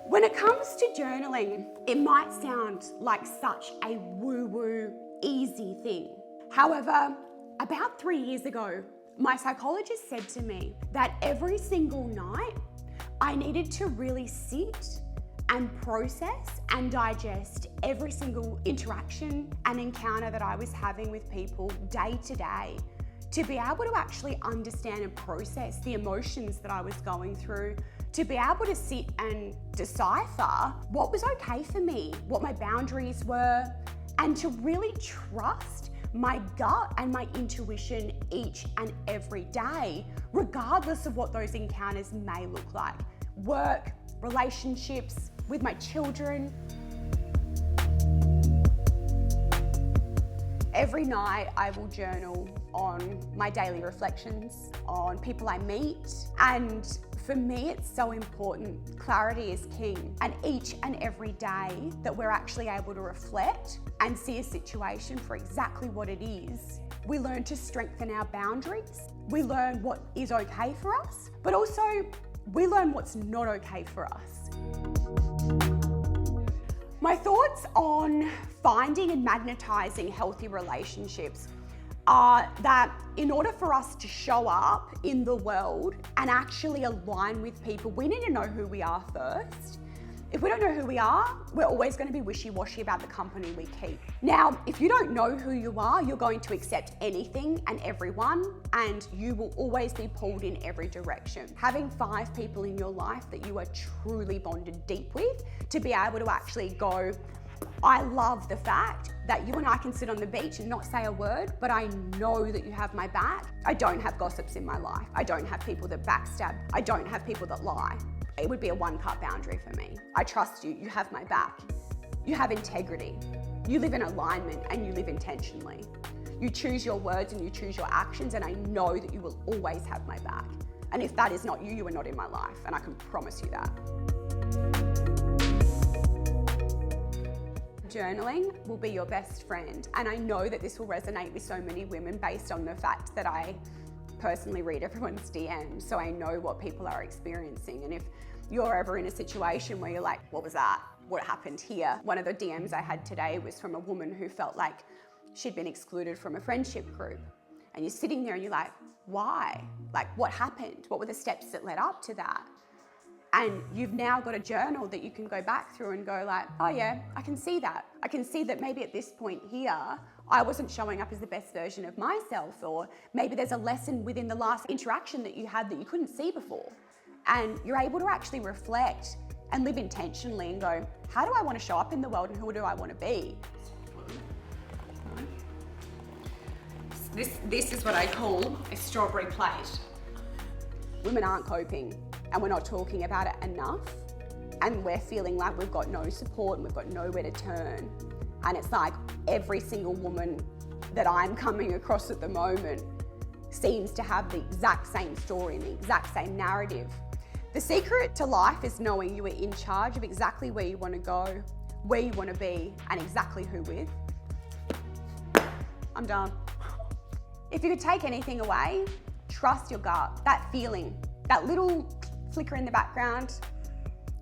When it comes to journaling, it might sound like such a woo-woo, easy thing. However, about 3 years ago, my psychologist said to me that every single night, I needed to really sit and process and digest every single interaction and encounter that I was having with people day to day, to be able to actually understand and process the emotions that I was going through, to be able to sit and decipher what was okay for me, what my boundaries were, and to really trust my gut and my intuition each and every day, regardless of what those encounters may look like. Work, relationships, with my children. Every night I will journal on my daily reflections, on people I meet, and for me it's so important. Clarity is king, and each and every day that we're actually able to reflect and see a situation for exactly what it is, we learn to strengthen our boundaries, we learn what is okay for us, but also we learn what's not okay for us. My thoughts on finding and magnetizing healthy relationships are that in order for us to show up in the world and actually align with people, we need to know who we are first. If we don't know who we are, we're always going to be wishy-washy about the company we keep. Now, if you don't know who you are, you're going to accept anything and everyone, and you will always be pulled in every direction. Having 5 people in your life that you are truly bonded deep with, to be able to actually go, I love the fact that you and I can sit on the beach and not say a word, but I know that you have my back. I don't have gossips in my life. I don't have people that backstab. I don't have people that lie. It would be a 1-cup boundary for me. I trust you, you have my back. You have integrity. You live in alignment and you live intentionally. You choose your words and you choose your actions, and I know that you will always have my back. And if that is not you, you are not in my life, and I can promise you that. Journaling will be your best friend, and I know that this will resonate with so many women based on the fact that I personally read everyone's DMs, so I know what people are experiencing. And if you're ever in a situation where you're like, what was that? What happened here? One of the DMs I had today was from a woman who felt like she'd been excluded from a friendship group. And you're sitting there and you're like, why? Like, what happened? What were the steps that led up to that? And you've now got a journal that you can go back through and go like, oh yeah, I can see that. I can see that maybe at this point here, I wasn't showing up as the best version of myself, or maybe there's a lesson within the last interaction that you had that you couldn't see before. And you're able to actually reflect and live intentionally and go, how do I want to show up in the world and who do I want to be? This is what I call a strawberry plate. Women aren't coping, and we're not talking about it enough, and we're feeling like we've got no support and we've got nowhere to turn. And it's like every single woman that I'm coming across at the moment seems to have the exact same story and the exact same narrative. The secret to life is knowing you are in charge of exactly where you want to go, where you want to be, and exactly who with. I'm done. If you could take anything away, trust your gut, that feeling, that little flicker in the background,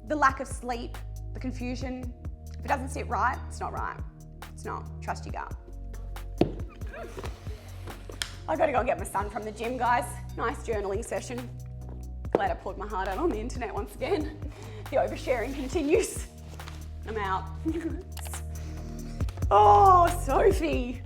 the lack of sleep, the confusion. If it doesn't sit right, it's not right. It's not. Trust your gut. I gotta go get my son from the gym, guys. Nice journaling session. Glad I poured my heart out on the internet once again. The oversharing continues. I'm out. Oh, Sophie.